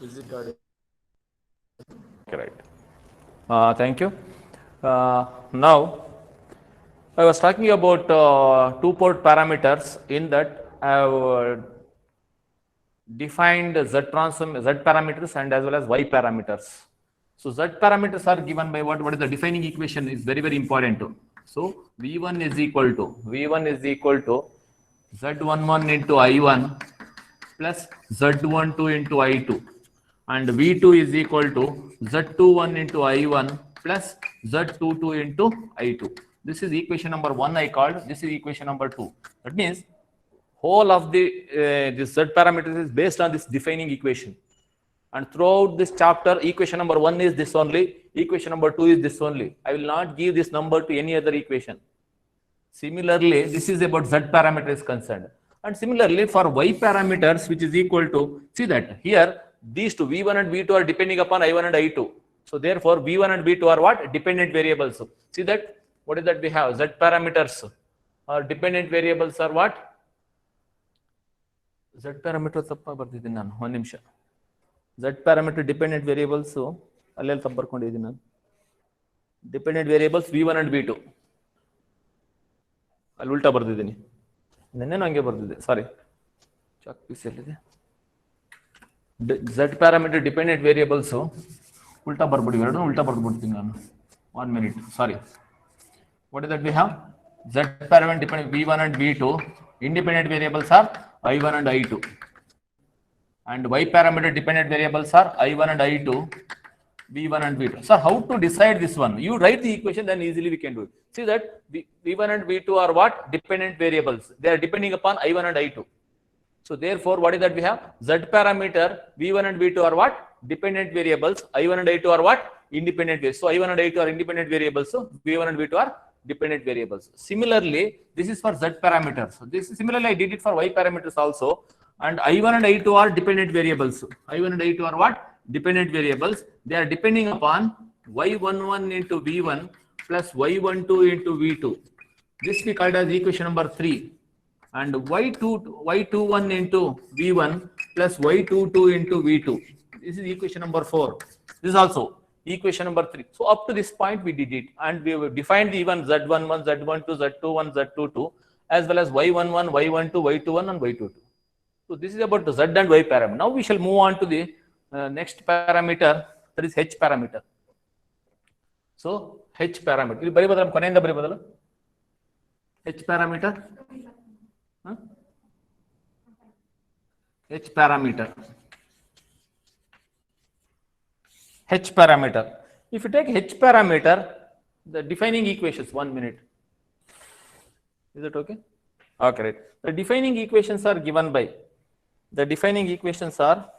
Is it audible? Okay, right. Thank you. Now, I was talking about two-port parameters. In that, I have defined Z transform, Z parameters and as well as Y parameters. So Z parameters are given by what? What is the defining equation is very, very important too. So V1 is equal to Z11 into I1 plus Z12 into I2, and V2 is equal to Z21 into I1 plus Z22 into I2. This is equation number 1 I called. This is equation number 2. That means whole of the this Z parameters is based on this defining equation. And throughout this chapter, equation number 1 is this only, equation number 2 is this only. I will not give this number to any other equation. Similarly, this is about Z parameter is concerned. And similarly, for Y parameters, which is equal to, see that here, these two, V1 and V2 are depending upon I1 and I2. So therefore, V1 and V2 are what? Dependent variables. See that? What is that we have? Z parameters or dependent variables are what? Z parameter ತಪ್ಪ ಬರ್ತಿದ್ದೀನಿ ನಾನು ಒಂದು ನಿಮಿಷ. Z parameter dependent variables ಅಲ್ಲೆಲ್ಲಿ ತಪ್ಪು ಬರ್ಕೊಂಡಿದ್ದೀನಿ ನಾನು. Dependent variables V1 and V2. ಅಲ್ಲಿ ಉಲ್ಟಾ ಬರ್ದಿದ್ದೀನಿ, ನೆನ್ನೆನೂ ಹಂಗೆ ಬರ್ದಿದೆ, ಸಾರಿ. ಚಾಕ್ ಪೀಸ್ ಎಲ್ಲಿದೆ? Z parameter dependent variables ಉಲ್ಟಾ ಬರ್ಬಿಡಿ, ಎರಡು ಉಲ್ಟಾ ಬರ್ಬಿಡ್ತೀನಿ ನಾನು. 1 minute, sorry. What is that we have? Z parameter dependent V1 and V2. Independent variables are I1 and I2. And Y parameter dependent variables are I1 and I2, V1 and V2. So how to decide this one? You write the equation, then easily we can do it. See that V1 and V2 are what? Dependent variables. They are depending upon I1 and I2. So therefore, what is that we have? Z parameter V1 and V2 are what? Dependent variables. I1 and I2 are what? Independent variables. So I1 and I2 are independent variables. So V1 and V2 are dependent variables. Similarly, this is for Z parameters. So this similarly I did it for Y parameters also. And I1 and I2 are dependent variables. I1 and I2 are what? Dependent variables. They are depending upon Y11 into V1 plus Y12 into V2. This we called as equation number 3. And Y21 into V1 plus Y22 into V2. This is equation number 4. This is also equation number 3. So up to this point we did it, and we have defined the even Z11, Z12, Z21, Z22 as well as Y11, Y12, Y21 and Y22. So this is about the Z and Y parameter. Now we shall move on to the next parameter, that is H parameter. So H parameter. This baribadala koneyinda baribadala. H parameter. H parameter. H parameter. If you take H parameter, the defining equations, 1 minute. Is it okay? Okay, right. The defining equations are given by, the defining equations are,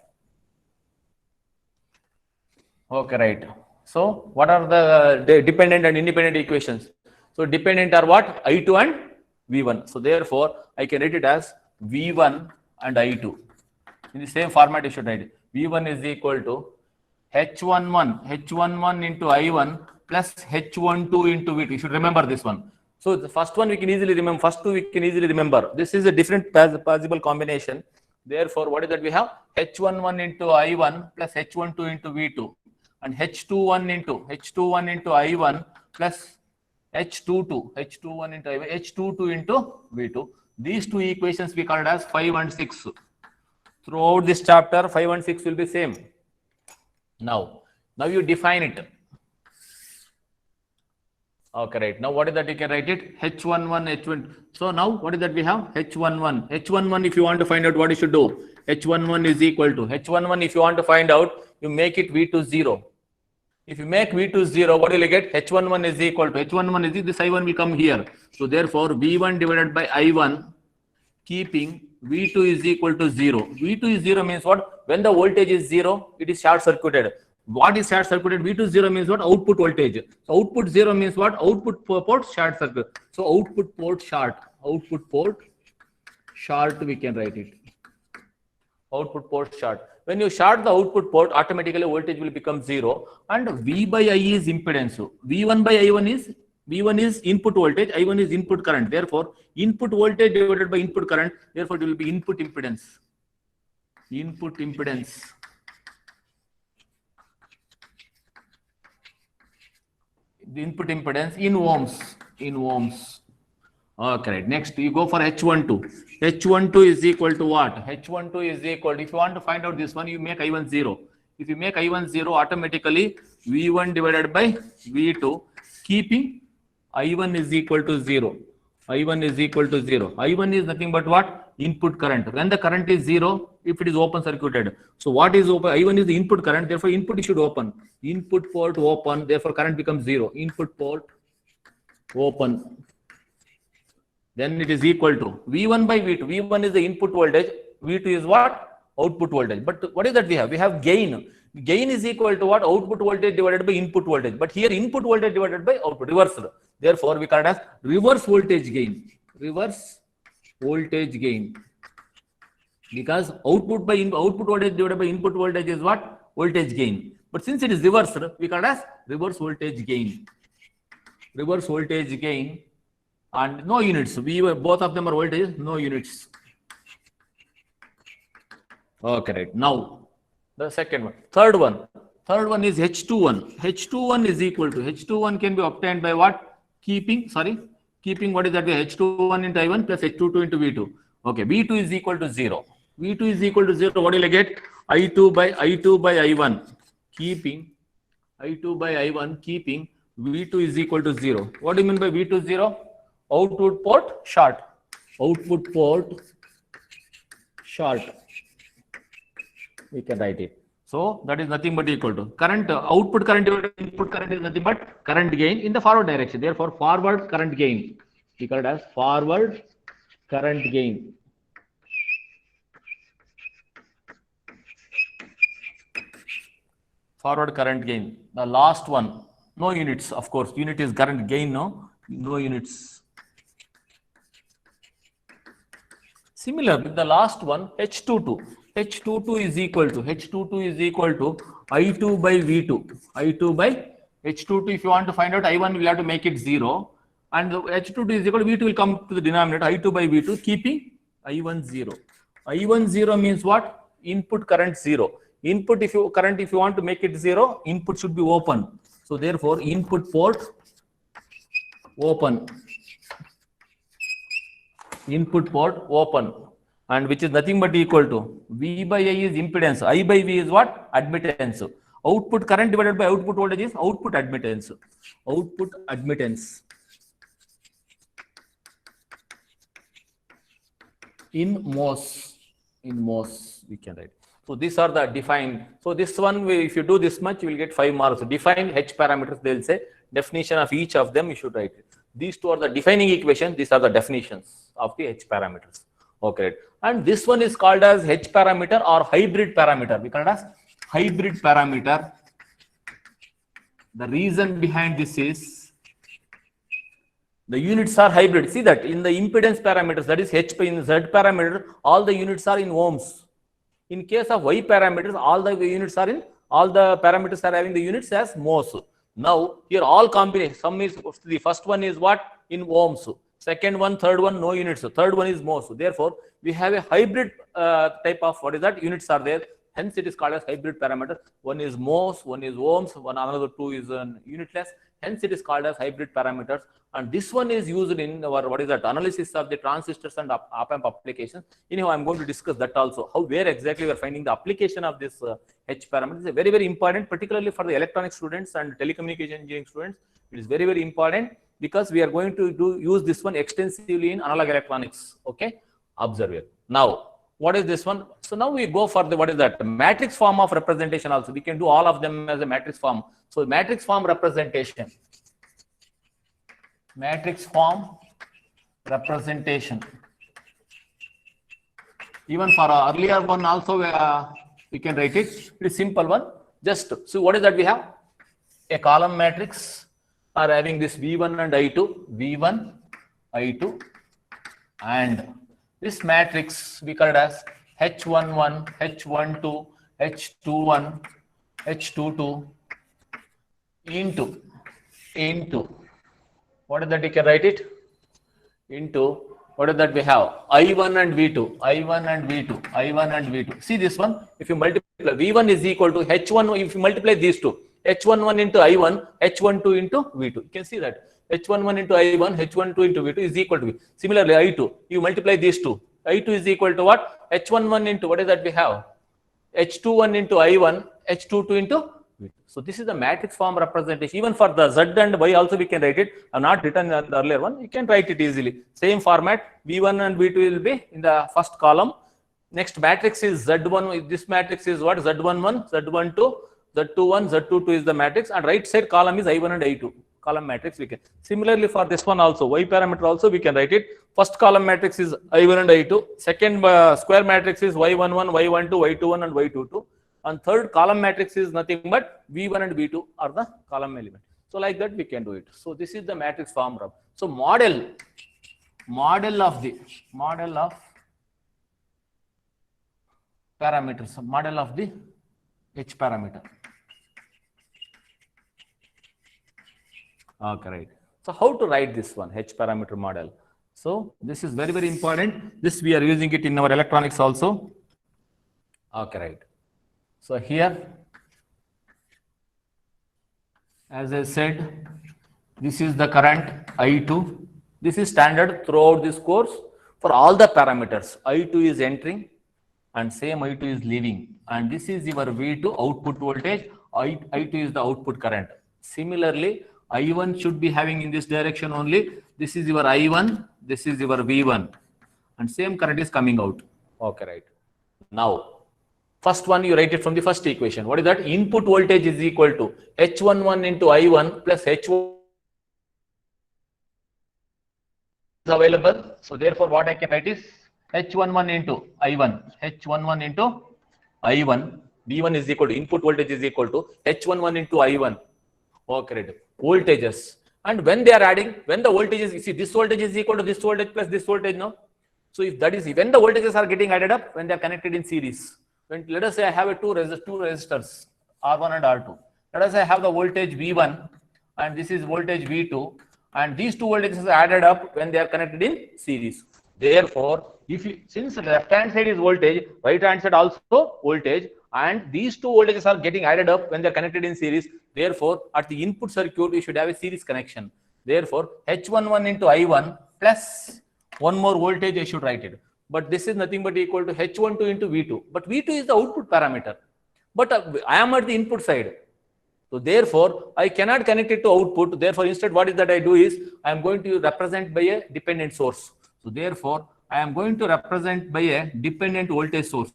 okay, right. So what are the dependent and independent equations? So dependent are what? I2 and V1. So therefore, I can write it as V1 and I2. In the same format, you should write it. V1 is equal to H11 into I1 plus H12 into V2. You should remember this one. So the first one we can easily remember, first two we can easily remember. This is a different possible combination. Therefore, what is that we have? H11 into I1 plus H12 into V2, and H21 into I1 plus H21 into I1, H22 into V2. These two equations we called as 5 and 6. Throughout this chapter, 5 and 6 will be same. Now you define it. Okay, right. Now what is that? You can write it H11, H1. So now what is that we have? H11, if you want to find out, what you should do? H11 is equal to, H11 if you want to find out, you make it V2 0. If you make V2 0, what will you get? H11 is equal to, H11 is this I1 will come here. So therefore, V1 divided by I1, keeping V2 is equal to 0. V2 is 0 means what? When the voltage is 0, it is short circuited. What is short circuited? V2 0 means what? Output voltage. So output 0 means what? Output port short circuit. So output port short. Output port short, we can write it. Output port short. When you short the output port, automatically voltage will become 0, and V by I is impedance. V1 by I1 is, V1 is input voltage, I1 is input current. Therefore, input voltage divided by input current, therefore it will be input impedance. Input impedance. the input impedance in ohms. In ohms. Okay, next you go for H12. H12 is equal to what? H12 is equal to, if you want to find out this one, you make I1 0. If you make I1 0, automatically V1 divided by V2, keeping I1 is equal to 0. I1 is equal to 0. I1 is nothing but what? Input current. When the current is 0, if it is open circuited. So what is open? I1 is the input current, therefore input should open. Input port open, therefore current becomes 0. Input port open. Then it is equal to V1 by V2. V1 is the input voltage. V2 is what? Output voltage. But what is that we have? We have gain. Gain is equal to what? Output voltage divided by input voltage. But here input voltage divided by output, reversed. Therefore, we call it as reverse voltage gain. Reverse voltage gain. Because output voltage divided by input voltage is what? Voltage gain. But since it is reversed, we call it as reverse voltage gain. Reverse voltage gain. And no units. Both of them are voltage, no units. Okay, right. Now, the second one. Third one is H21. H21 is equal to, H21 can be obtained by what? Keeping what is that? H21 into I1 plus H22 into V2. Okay, V2 is equal to 0. V2 is equal to 0. What will I get? I2 by I1. Keeping I2 by I1, keeping V2 is equal to 0. What do you mean by V2 0? Output port short. Output port short. We can write it. So that is nothing but equal to current. Output current divided by input current is nothing but current gain in the forward direction. Therefore, forward current gain. We call it as forward current gain. Forward current gain. The last one, no units. Of course, unit is current gain. No units. Similar with the last one, H22. H22 is equal to I2 by V2. I2 by H22. If you want to find out I1, we'll have to make it 0. And H22 is equal to V2 will come to the denominator. I2 by V2, keeping I1 0. I1 0 means what? Input current 0. Input if you want to make it 0, input should be open. So therefore, input port open. Input port open, and which is nothing but equal to V by I is impedance, I by V is what? Admittance. Output current divided by output voltage is output admittance. Output admittance. In MOS we can write. So these are the defined. So this one, if you do this much, you will get 5 marks. Define H parameters, they will say. Definition of each of them, you should write it. These two are the defining equations. These are the definitions of the H parameters. Okay. And this one is called as H parameter or hybrid parameter. We call it as hybrid parameter. The reason behind this is the units are hybrid. See that in the impedance parameters, that is H in Z parameter, all the units are in ohms. In case of Y parameters, all the parameters are having the units as mhos. Now, here all combinations, the first one is what? In ohms. Second one, third one, no units. Third one is mhos. Therefore, we have a hybrid type of, what is that? Units are there. Hence, it is called as hybrid parameter. One is mhos, one is ohms, another two is unitless. Hence, it is called as hybrid parameters. And this one is used in our, what is that? Analysis of the transistors and op-amp applications. Anyhow, I'm going to discuss that also. Where exactly we are finding the application of this H parameter is very, very important, particularly for the electronic students and telecommunication engineering students. It is very, very important because we are going to use this one extensively in analog electronics. Okay, observe it. Now, what is this one? So now we go for the, what is that? Matrix form of representation also. We can do all of them as a matrix form. So matrix form representation. Matrix form representation. Even for earlier one also we can write it. It is simple one. Just so what is that we have? A column matrix are having this V1 and I2, V1, I2, and this matrix we call it as H11, H12, H21, H22 into what is that? You can write it into what is that we have? I1 and V2, I1 and V2, I1 and V2. See this one, if you multiply, V1 is equal to H1, if you multiply these two, H11 into I1, H12 into V2. You can see that H11 into I1, H12 into V2 is equal to V. Similarly, I2, you multiply these two. I2 is equal to what? H11 into, what is that we have? H21 into I1, H22 into V2. So this is the matrix form representation. Even for the Z and Y also we can write it. I have not written the earlier one. You can write it easily. Same format. V1 and V2 will be in the first column. Next matrix is Z1. This matrix is what? Z11, Z12, Z21, Z22 is the matrix. And right side column is I1 and I2. Column matrix we can. Similarly for this one also, Y parameter also we can write it. First column matrix is I1 and I2. Second square matrix is Y11, Y12, Y21 and Y22. And third column matrix is nothing but V1 and V2 are the column element. So like that we can do it. So this is the matrix form. So model of parameters, model of the H parameter. Okay, right. So how to write this one, H parameter model? So this is very, very important. This we are using it in our electronics also. Okay, right. So here, as I said, this is the current I2. This is standard throughout this course for all the parameters. I2 is entering and same I2 is leaving. And this is your V2 output voltage. I2 is the output current. Similarly, I1 should be having in this direction only. This is your I1, this is your V1. And same current is coming out. Okay, right. Now, first one, you write it from the first equation. What is that? Input voltage is equal to H11 into I1 plus H1 is available. So therefore, what I can write is H11 into I1. H11 into I1. V1 is equal to input voltage is equal to H11 into I1. Okay, right. Voltages. And when they are adding, when the voltages, you see this voltage is equal to this voltage plus this voltage now. So if that is, when the voltages are getting added up, when they are connected in series. When, let us say I have two resistors, R1 and R2. Let us say I have the voltage V1 and this is voltage V2, and these two voltages are added up when they are connected in series. Therefore, since the left hand side is voltage, right hand side also voltage, and these two voltages are getting added up when they are connected in series. Therefore, at the input circuit, you should have a series connection. Therefore, H11 into I1 plus one more voltage, I should write it. But this is nothing but equal to H12 into V2. But V2 is the output parameter. But I am at the input side. So therefore, I cannot connect it to output. Therefore, instead, what is that I do is, I am going to represent by a dependent source. So therefore, I am going to represent by a dependent voltage source.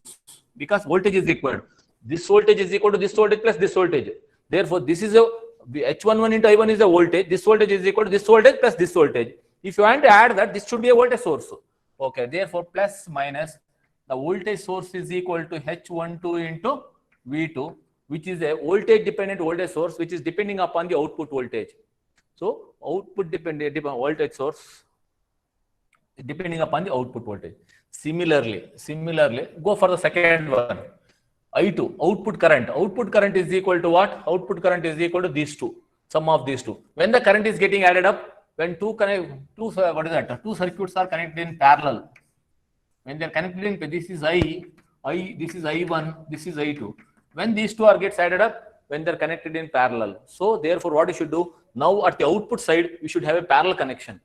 Because voltage is equal. This voltage is equal to this voltage plus this voltage. Therefore, this is a H11 into I1 is a voltage. This voltage is equal to this voltage plus this voltage. If you want to add that, this should be a voltage source. Okay, therefore, plus minus the voltage source is equal to H12 into V2, which is a voltage dependent voltage source, which is depending upon the output voltage. So, output dependent voltage source depending upon the output voltage. Similarly, go for the second one. I2, output current. Output current is equal to what? Output current is equal to these two, sum of these two. When the current is getting added up, when two circuits are connected in parallel, when they are connected in, this is this is I1, this is I2. When these two gets added up, when they are connected in parallel. So therefore, what you should do, now at the output side, you should have a parallel connection.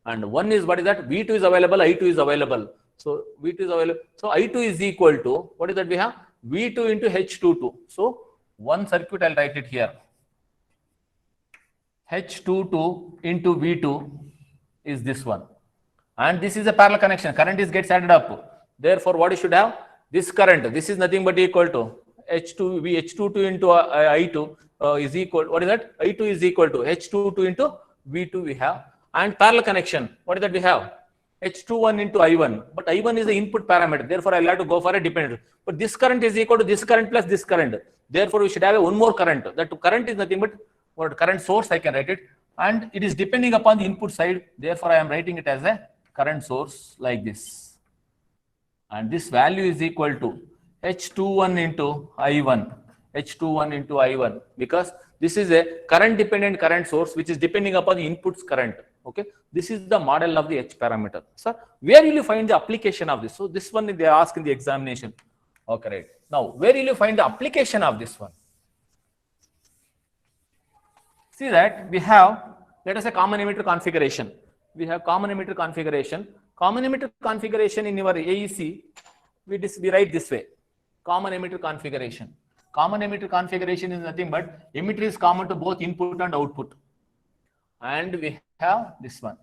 And one is, what is that? V2 is available, I2 is available. So V2 is available. So I2 is equal to, what is that we have? V2 into H22. So one circuit, I'll write it here. H22 into V2 is this one. And this is a parallel connection. Current gets added up. Therefore, what you should have? This current, this is nothing but equal to H22 into I2 is equal, what is that? I2 is equal to H22 into V2 we have. And parallel connection, what is that we have? H21 into I1. But I1 is the input parameter. Therefore, I'll have to go for a dependent. But this current is equal to this current plus this current. Therefore, we should have one more current. That current is nothing but what current source, I can write it. And it is depending upon the input side. Therefore, I am writing it as a current source like this. And this value is equal to H21 into I1. H21 into I1. Because this is a current dependent current source which is depending upon the inputs current. Okay, this is the model of the H parameter. Sir, where will you find the application of this? So this one they ask in the examination. Okay, right. Now, where will you find the application of this one? See that we have, let us say, common emitter configuration. We have common emitter configuration. Common emitter configuration in your AEC, we write this way. Common emitter configuration. Common emitter configuration is nothing but emitter is common to both input and output. And we have this one.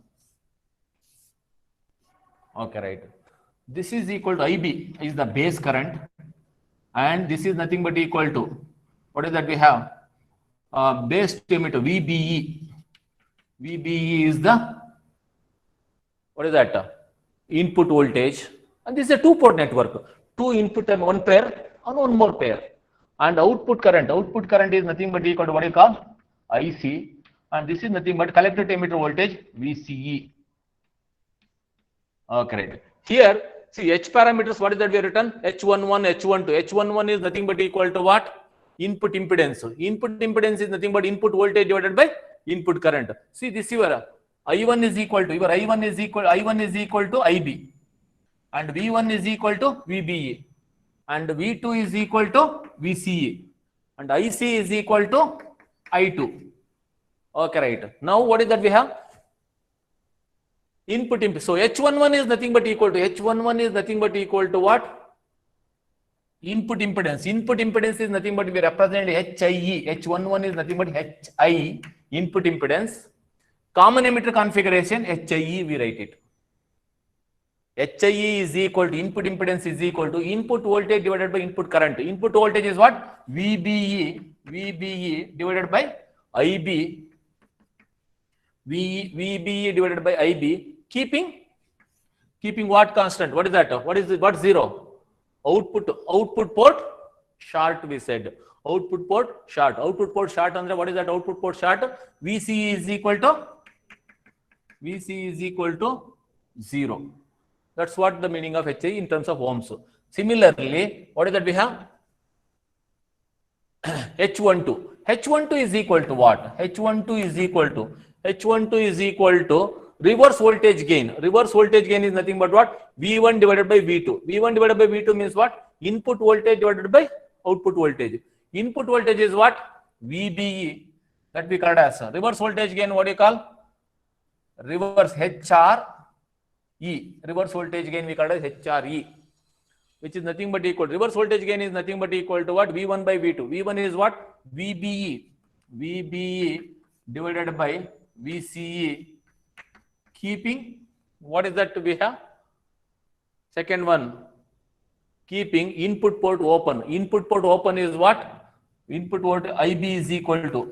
Okay, right. This is equal to IB is the base current, and this is nothing but equal to, what is that we have? Base to emitter, VBE. VBE is the, what is that? Input voltage. And this is a two-port network. Two input and one pair and one more pair. And output current is nothing but equal to what you call IC. And this is nothing but collector to emitter voltage, VCE. Okay, right. Here, see H parameters, what is that we have written? H11, H12. H11 is nothing but equal to what? Input impedance. Input impedance is nothing but input voltage divided by input current. See this your I1 is equal to, I1 is equal to IB. And V1 is equal to VBE. And V2 is equal to VCE. And IC is equal to I2. Okay, right. Now what is that we have? Input impedance. So H11 is nothing but equal to what? Input impedance. Input impedance is nothing but we represent HIE. H11 is nothing but HI, input impedance. Common emitter configuration, HIE, we write it. HIE is equal to, input impedance is equal to input voltage divided by input current. Input voltage is what? VBE divided by IB. VBE divided by IB, keeping what constant? What is that? What zero? Output port short, we said. Output port short. Output port short, and what is that output port short? VCE is equal to 0. That's what the meaning of HIE in terms of ohms. Similarly, what is that we have? H12. H12 is equal to what? H12 is equal to reverse voltage gain. Reverse voltage gain is nothing but what? V1 divided by V2. V1 divided by V2 means what? Input voltage divided by output voltage. Input voltage is what? VBE. That we call as reverse voltage gain. What do you call? Reverse HRE. Reverse voltage gain we call as HRE, which is nothing but equal. Reverse voltage gain is nothing but equal to what? V1 by V2. V1 is what? VBE. VBE divided by VCE, keeping, what is that we have? Second one, keeping input port open. Input port open is what? Input port IB is equal to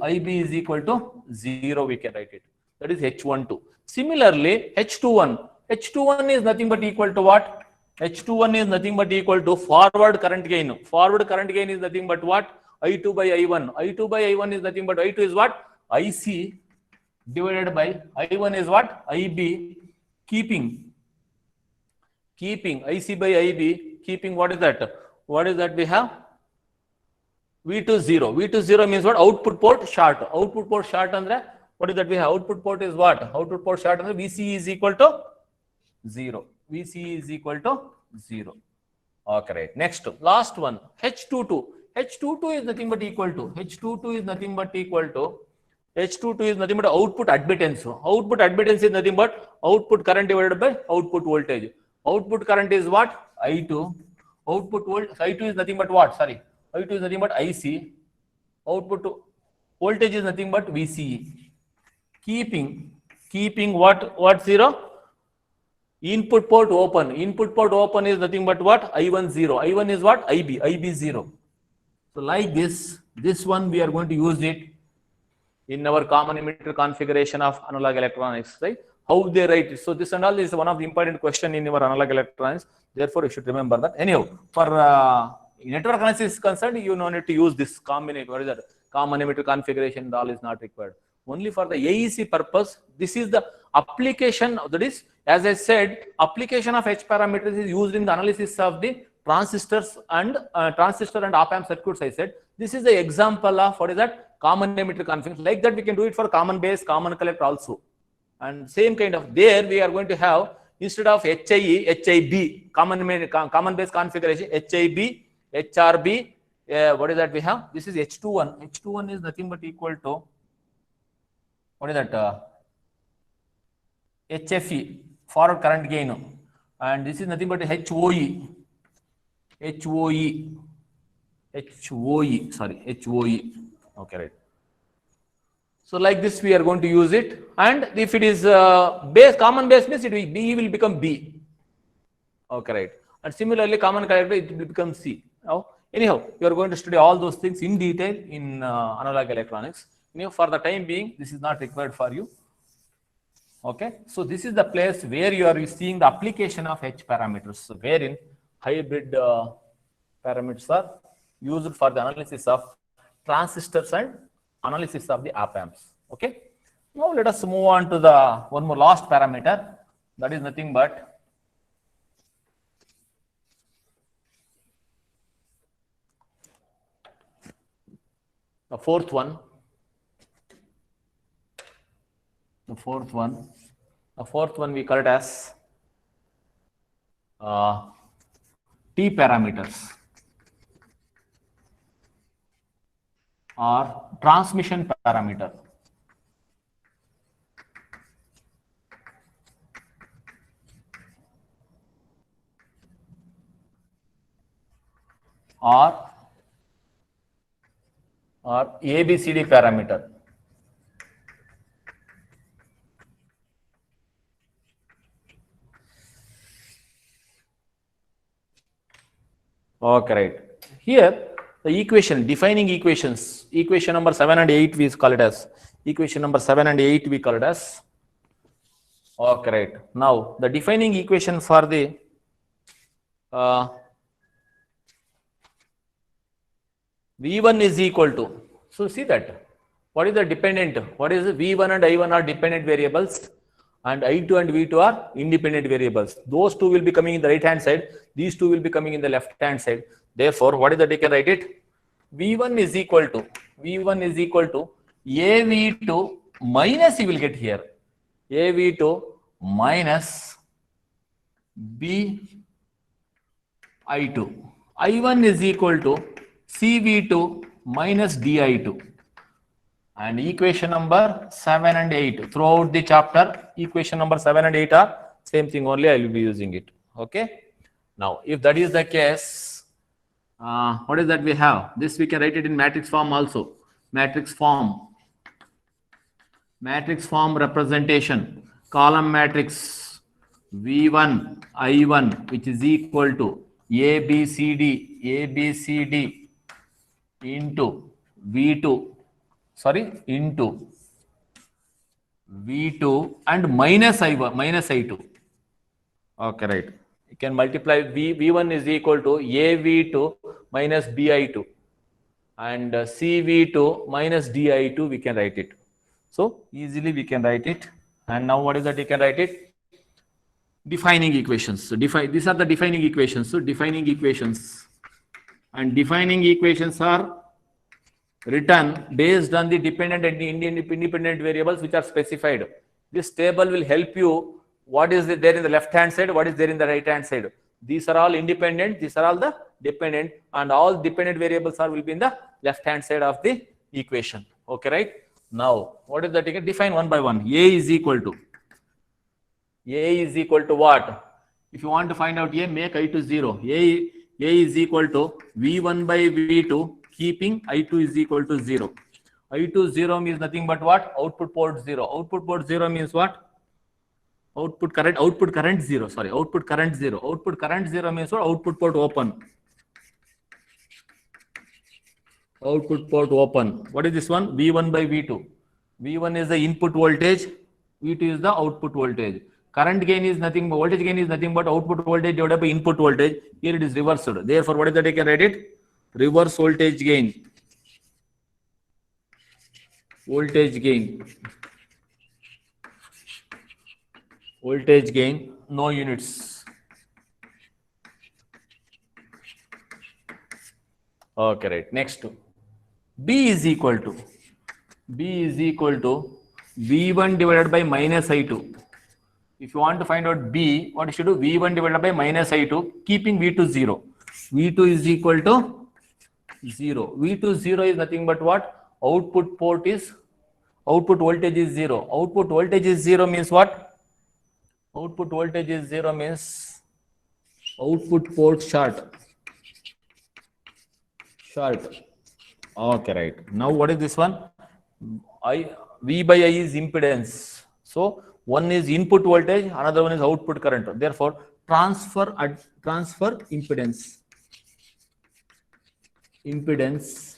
0, we can write it. That is H12. Similarly, H21. H21 is nothing but equal to what? H21 is nothing but equal to forward current gain. Forward current gain is nothing but what? I2 by I1. I2 by I1 is nothing but I2 is what? IC divided by I1 is what? IB, keeping IC by IB, keeping what is that? What is that we have? V2 0. V2 0 means what? Output port short. Output port short andre, what is that we have? Output port is what? Output port short andre, VCE is equal to 0. VCE is equal to 0. Okay, right. Next, last one, H22. H22 is nothing but equal to, H22 is nothing but output admittance. Output admittance is nothing but output current divided by output voltage. Output current is what? I2. Output voltage, I2 is nothing but what? Sorry. I2 is nothing but IC. Output voltage is nothing but VCE. Keeping what 0? Input port open. Input port open is nothing but what? I1 0. I1 is what? IB 0. So like this one we are going to use it in our common emitter configuration of analog electronics, right? How they write it. So this and all is one of the important question in your analog electronics. Therefore, you should remember that. Anyhow, for network analysis is concerned, you no need to use this combination. What is that? Common emitter configuration, all is not required. Only for the AEC purpose, this is the application. That is, as I said, application of H parameters is used in the analysis of the transistors and transistor and op amp circuits. I said this is the example of what is that? Common emitter configuration. Like that, we can do it for common base, common collector also. And same kind of there we are going to have, instead of HIE, HIB, common base configuration, HIB, HRB. What is that we have? This is H21. H21 is nothing but equal to what is that? HFE, forward current gain, and this is nothing but HOE. Okay, right. So like this we are going to use it, and if it is common base means it will B will become B. Okay, right. And similarly common collector it will become C. Now, anyhow, you are going to study all those things in detail in analog electronics. For the time being, this is not required for you. Okay, so this is the place where you are seeing the application of H parameters, so wherein hybrid parameters are used for the analysis of transistors and analysis of the op amps. Okay, now let us move on to the one more last parameter, that is nothing but the fourth one. The fourth one we call it as T parameters or transmission parameter. Or ABCD parameter. Okay, right. Here the equation, defining equations, equation number 7 and 8 we call it as, equation number 7 and 8 we call it as. Okay, right. Now the defining equation for the V1 is equal to, so see that, what is the dependent, what is V1 and I1 are dependent variables, and I2 and V2 are independent variables. Those two will be coming in the right hand side, these two will be coming in the left hand side. Therefore, what is that, you can write it, V1 is equal to AV2 minus, you will get here, AV2 minus BI2. I1 is equal to CV2 minus DI2. And equation number 7 and 8 throughout the chapter, equation number 7 and 8 are same thing only, I will be using it. Okay. Now, if that is the case, what is that we have? This we can write it in matrix form also. Matrix form representation, column matrix V1 I1, which is equal to ABCD into V2 and minus I2. Okay, right. You can multiply V1 is equal to AV2 minus BI2 and CV2 minus DI2, we can write it. So easily we can write it. And now what is that, you can write it? Defining equations. So these are the defining equations. So defining equations, and defining equations are written based on the dependent and the independent variables which are specified. This table will help you what is there in the left hand side, what is there in the right hand side. These are all independent, these are all the dependent, and all dependent variables will be in the left hand side of the equation. Okay, right? Now what is that? You can define one by one. A is equal to what? If you want to find out A, make I2 0. A is equal to V1 by V2, keeping I2 is equal to 0. I2 0 means nothing but what? Output port 0. Output port 0 means what? Output current 0. Sorry, output current 0. Output current 0 means what? Output port open. Output port open. What is this one? V1 by V2. V1 is the input voltage. V2 is the output voltage. Current gain is nothing, voltage gain is nothing but output voltage divided by input voltage. Here it is reversed. Therefore, what is that? I can write it? Reverse voltage gain. Voltage gain, no units. Okay, right. Next, B is equal to V1 divided by minus I2. If you want to find out B, what you should do? V1 divided by minus I2, keeping V2 0. V2 is equal to 0. V2 0 is nothing but what? Output port is Output voltage is 0. Output voltage is 0 means what? Output voltage is 0 means output port short. Short. Okay, right. Now what is this one? V by I is impedance. So one is input voltage, another one is output current. Therefore, transfer impedance.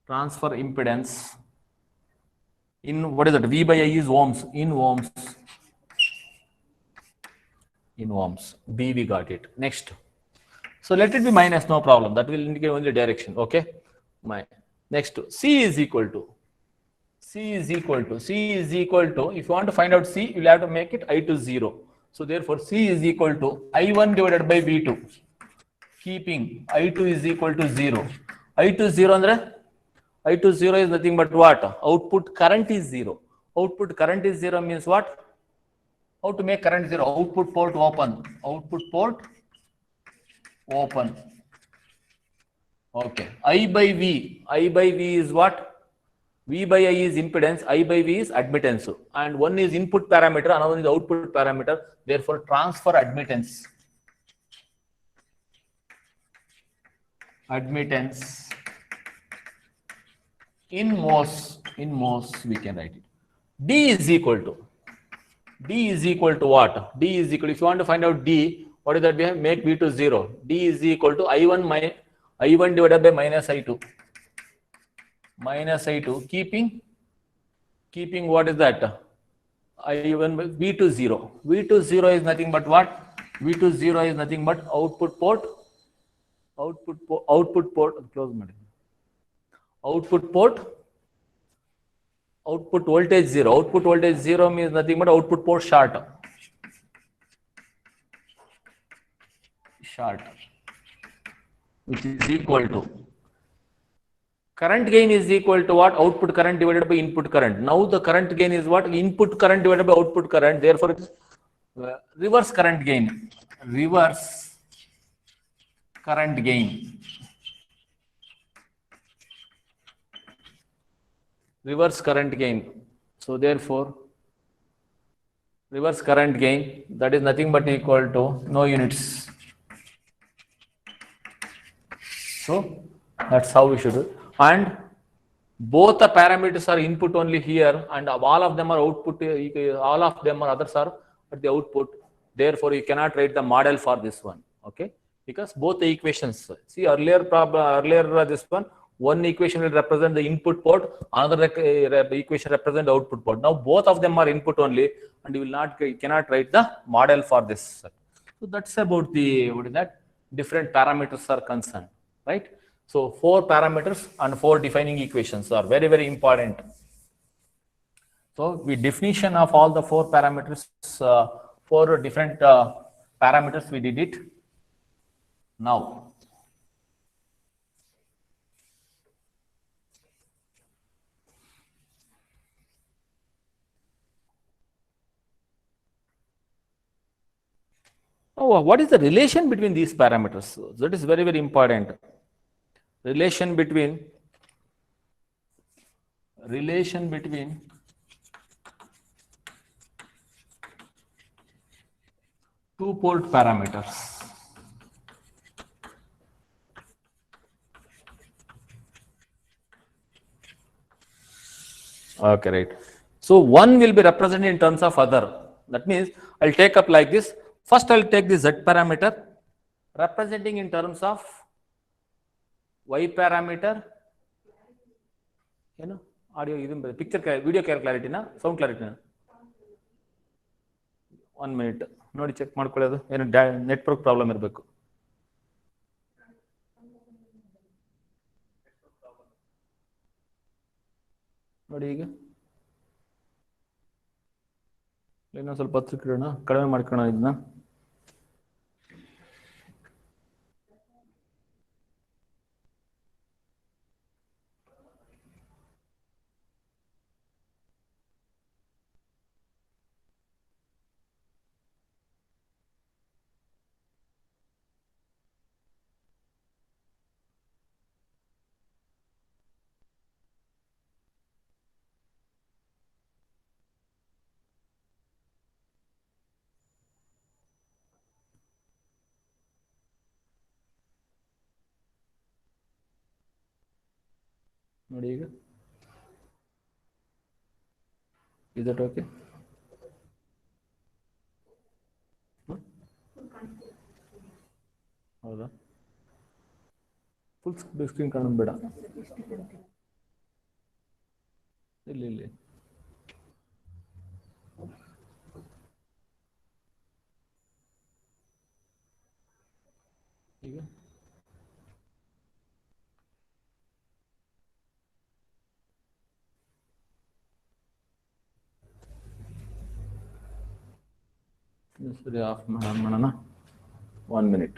Transfer impedance in what is that? V by I is ohms. In ohms. B we got it. Next. So let it be minus, no problem. That will indicate only direction. Okay. Next, C is equal to. If you want to find out C, you will have to make it I to 0. So therefore, C is equal to I1 divided by V2. Keeping I2 is equal to 0. I2 0 andre? I2 0 is nothing but what? Output current is 0. Output current is 0 means what? How to make current 0? Output port open. Output port open. Okay. I by V is what? V by I is impedance, I by V is admittance. And one is input parameter, another one is output parameter. Therefore, transfer admittance. In MOS we can write it. D is equal to what? D is equal, if you want to find out D, what is that we have? Make V to 0. D is equal to I1 divided by minus I2. Keeping what is that? I1 by V to 0. V to 0 is nothing but what? V to 0 is nothing but output port, output voltage 0. Output voltage 0 means nothing but output port short, which is equal to current gain is equal to what? Output current divided by input current. Now the current gain is what? Input current divided by output current. Therefore, it is reverse current gain. Reverse current gain. So therefore, reverse current gain, that is nothing but equal to no units. So that's how we should do. And both the parameters are input only here, and all of them are output. All of them are others are at the output. Therefore, you cannot write the model for this one. Okay, because both the equations. See earlier this one equation will represent the input port, another equation represent the output port. Now both of them are input only, and you cannot write the model for this. So that's about the different parameters are concerned, right? So 4 parameters and 4 defining equations are very, very important. So the definition of all the 4 parameters, 4 different parameters, we did it. Now, what is the relation between these parameters? That is very, very important. Relation between 2-port parameters. Okay, right. So one will be represented in terms of other. That means I'll take up like this. First, I'll take the Z parameter representing in terms of Y parameter. You know, audio, picture, video clarity, na sound clarity. 1 minute. ನೋಡಿ check ಮಾಡ್ಕೊಳ್ಳೋದು ಏನು network problem ಇರಬೇಕು. ನೋಡಿ ಈಗ ಇನ್ನೊಂದು ಸ್ವಲ್ಪ ಹತ್ರ ಇಡೋಣ, ಕಡಿಮೆ ಮಾಡ್ಕೊಳ್ಳೋಣ ಇದನ್ನ. ನೋಡಿ ಈಗ. Is that okay? ಹೌದಾ? ಫುಲ್ ಸ್ಕ್ರೀನ್ ಕಾಣೋದು ಬೇಡ. ಇಲ್ಲಿ ಇಲ್ಲಿ ಈಗ ಸರಿ, ಆಫ್ ಮಾಡೋಣ. 1 minute.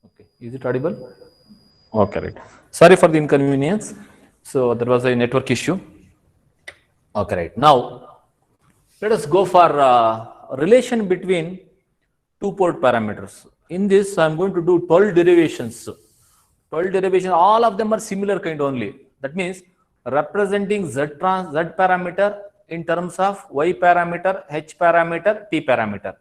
Okay. Is it audible? Okay, right. Sorry for the inconvenience. So there was a network issue. Okay, right. Now let us go for relation between two port parameters. In this, I am going to do 12 derivations. 12 derivations, all of them are similar kind only. That means representing z parameter in terms of y parameter, h parameter, t parameter.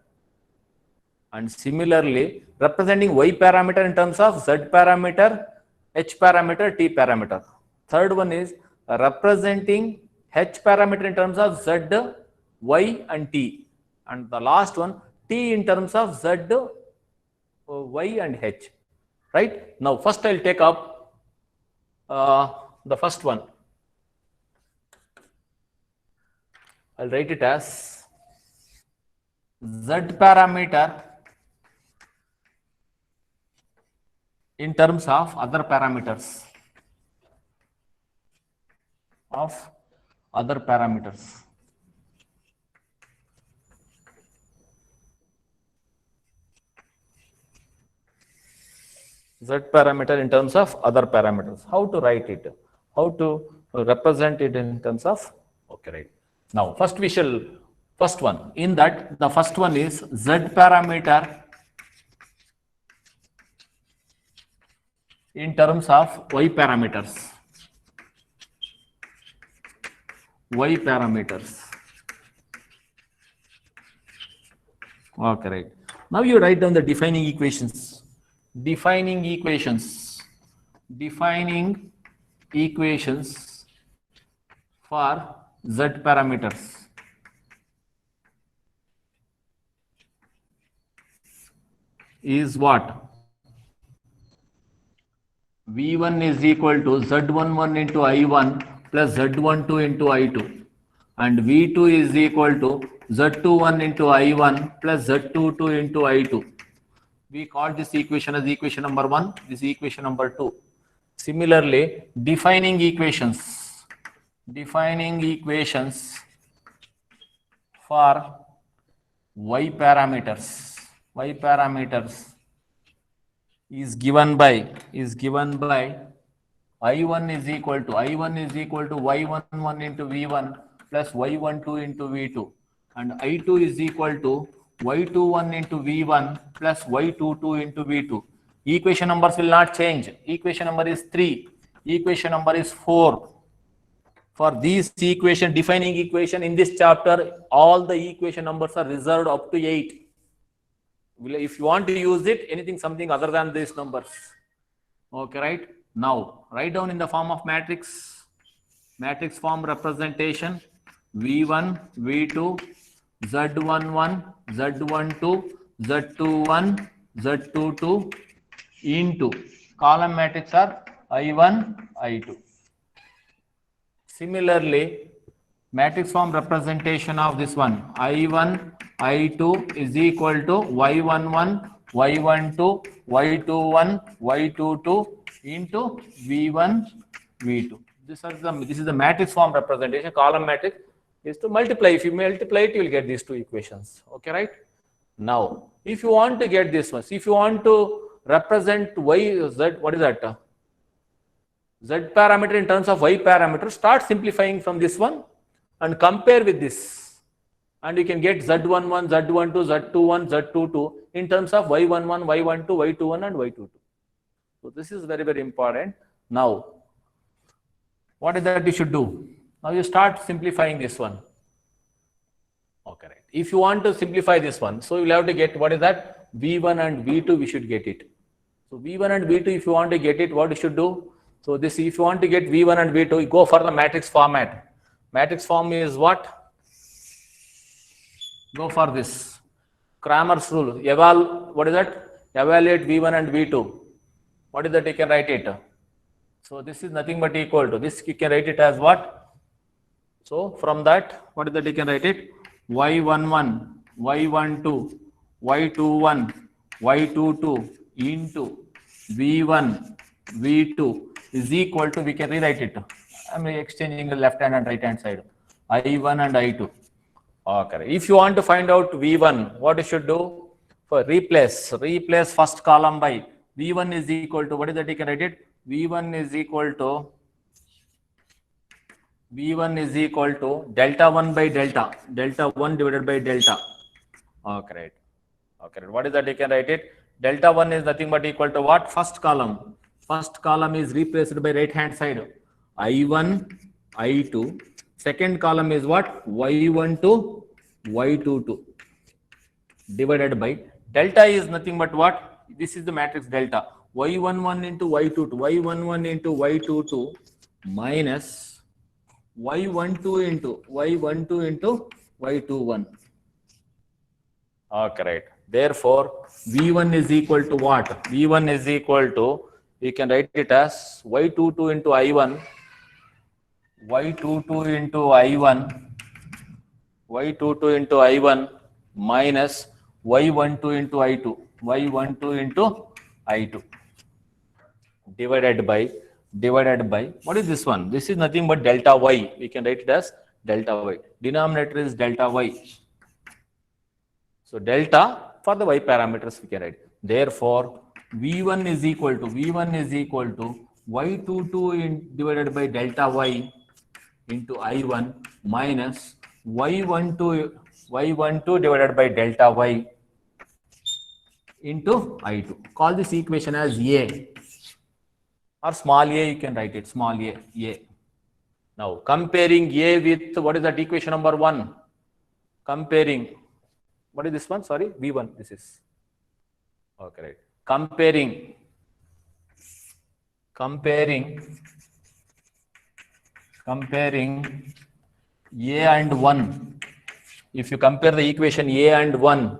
And similarly, representing y parameter in terms of z parameter, h parameter, t parameter. Third one is representing h parameter in terms of z, y and t. And the last one, t in terms of z, y and h. Right? Now, first I'll take up the first one. I'll write it as z parameter in terms of other parameters. Z parameter in terms of other parameters. How to write it? How to represent it in terms of? Okay, right. Now, first one. In that, the first one is Z parameter in terms of Y parameters. Y parameters. Okay, right. Now you write down the defining equations. Defining equations for Z parameters. Is what? V1 is equal to Z11 into I1 plus Z12 into I2. And V2 is equal to Z21 into I1 plus Z22 into I2. We call this equation as equation number 1, this is equation number 2. Similarly, defining equations for Y parameters. Y parameters is given by I1 is equal to Y11 into V1 plus Y12 into V2, and I2 is equal to Y21 into V1 plus Y22 into V2. Equation numbers will not change. Equation number is 3. Equation number is 4. For these equation, defining equation in this chapter, all the equation numbers are reserved up to 8. If you want to use it, something other than these numbers. Okay, right? Now, write down in the form of matrix form representation, V1, V2, Z11, Z12, Z21, Z22 into column matrix are I1, I2. Similarly, matrix form representation of this one, I1, I2 is equal to Y11, Y12, Y21, Y22 into V1, V2. This is the matrix form representation. Column matrix is to multiply. If you multiply it, you will get these two equations. Okay, right? Now, if you want to get this one, if you want to represent Y, Z, what is that? Z parameter in terms of Y parameter, start simplifying from this one and compare with this. And you can get Z11, Z12, Z21, Z22 in terms of Y11, Y12, Y21 and Y22. So this is very, very important. Now, what is that you should do? Now you start simplifying this one. Okay, right. If you want to simplify this one, so you will have to get, what is that? V1 and V2, we should get it. So V1 and V2, if you want to get it, what you should do? So this, if you want to get V1 and V2, you go for the matrix format. Matrix form is what? Go for this. Cramer's rule. What is that? Evaluate V1 and V2. What is that? You can write it. So this is nothing but equal to this. You can write it as what? So from that, what is that? You can write it? Y11, Y12, Y21, Y22 into V1, V2 is equal to, we can rewrite it. I'm exchanging the left hand and right hand side. I1 and I2. Okay. If you want to find out V1, what you should do? For replace first column by V1 is equal to, what is that? You can write it? V1 is equal to delta 1 by delta 1 divided by delta. Okay, right. Okay, right. What is that? You can write it. Delta 1 is nothing but equal to what? First column. First column is replaced by right hand side. I1, I2. Second column is what? Y12, Y22 divided by delta is nothing but what? This is the matrix delta. Y11 into Y22, Y11 into Y22 minus Y12 into Y21. Okay, right. Therefore, V1 is equal to what? V1 is equal to, we can write it as Y22 into I1, Y22 into I1, Y22 into I1 minus Y12 into I2, Y12 into I2 divided by, what is this one? This is nothing but delta Y. We can write it as delta Y. Denominator is delta Y. So delta for the Y parameters we can write. Therefore, V1 is equal to Y22 divided by delta Y into I1 minus Y12 divided by delta Y into I2. Call this equation as A, or small a, you can write it small a. Now comparing A with, what is that equation number 1? Comparing, what is this one? Sorry, V1, this is. Okay, right. Comparing A and 1. If you compare the equation A and 1,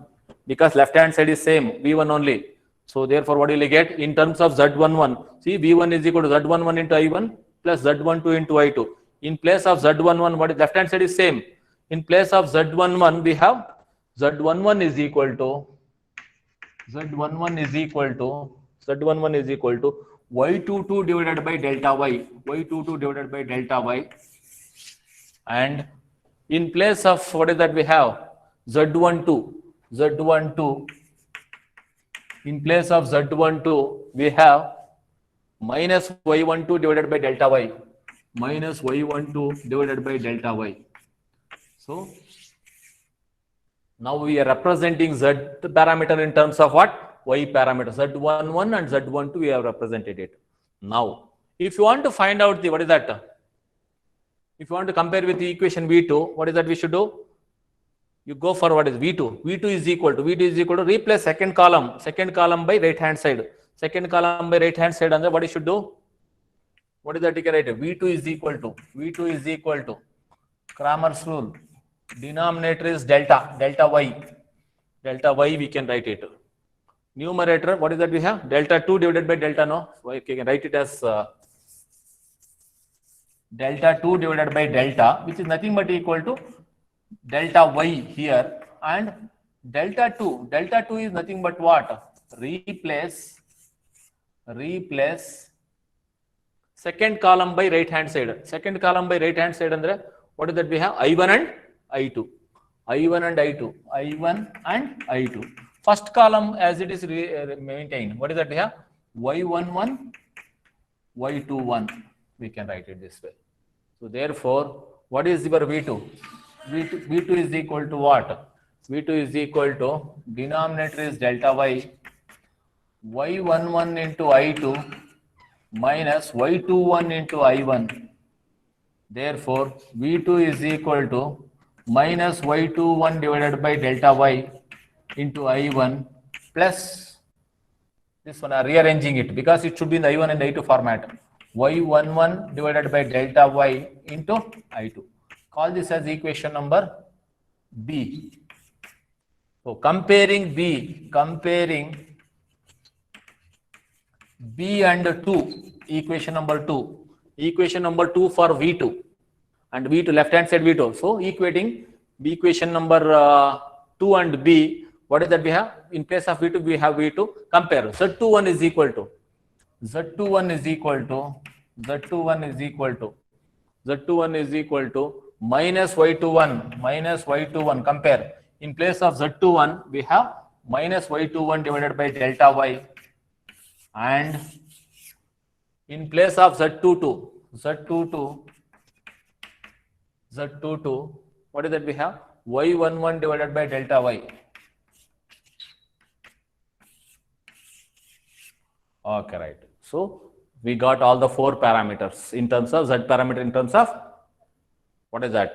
because left hand side is same, V1 only. So therefore, what will you get in terms of Z11? See, V1 is equal to Z11 into I1 plus Z12 into I2. In place of Z11, what is left hand side is same. In place of Z11, we have Z11 is equal to Y22 divided by delta Y. Y22 divided by delta Y. And in place of, what is that we have? Z12. In place of Z12, we have minus Y12 divided by delta Y. Minus Y12 divided by delta Y. So now we are representing Z parameter in terms of what? Y parameter. Z11 and Z12 we have represented it. Now, if you want to find out the, what is that? If you want to compare with the equation V2, what is that we should do? You go for what is V2. V2 is equal to replace second column by right hand side. Second column by right hand side, and what you should do? What is that you can write? V2 is equal to Cramer's rule. Denominator is delta Y. Delta Y we can write it. Numerator, what is that we have? Delta 2 divided by delta, no? So you can write it as delta 2 divided by delta, which is nothing but equal to delta Y here, and delta 2 is nothing but what? Replace second column by right hand side. Andre, what is that we have? I1 and I2. First column as it is maintained. What is that we have? Y11, Y21. We can write it this way. So therefore, what is your V2? V2 is equal to what? V2 is equal to, denominator is delta Y, Y11 into I2 minus Y21 into I1. Therefore, V2 is equal to minus Y21 divided by delta Y into I1 plus this one, rearranging it because it should be in the I1 and I2 format. Y11 divided by delta Y into I2. Call this as equation number B. So comparing B and 2, equation number 2 for V2 and V2 left hand side V2. So equating B equation number 2 and B, what is that we have? In place of V2 we have V2. Compare. Z21 is equal to minus Y21 compare. In place of Z21 we have minus Y21 divided by delta Y, and In place of Z22, what is that we have? Y11 divided by delta Y. Okay, right. So we got all the 4 parameters in terms of Z parameter, in terms of what is that?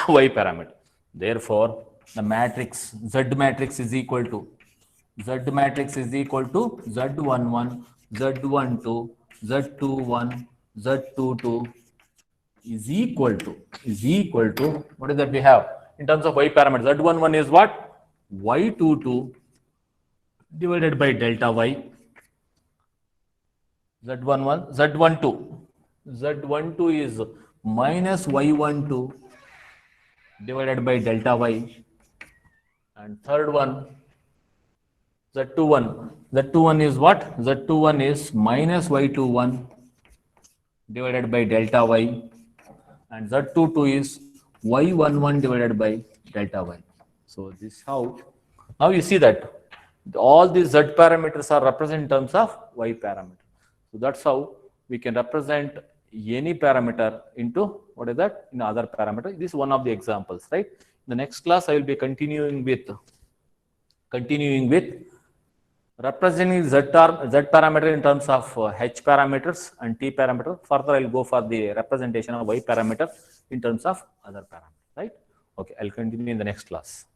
Y parameter. Therefore, the matrix Z matrix is equal to Z11, Z12, Z21, Z22 is equal to what is that we have in terms of Y parameter? Z11 is what? Y22 divided by delta Y. Z12 is minus Y12 divided by delta Y. And third one, Z21 is what? Z21 is minus Y21 divided by delta Y. And Z22 is Y11 divided by delta Y. So this how, now you see that all these Z parameters are represented in terms of Y parameter. So that's how we can represent any parameter into what is that? In other parameter. This is one of the examples, right? In the next class, I will be continuing with representing Z parameter in terms of H parameters and T parameter. Further, I will go for the representation of Y parameter in terms of other parameters, right? Okay, I'll continue in the next class.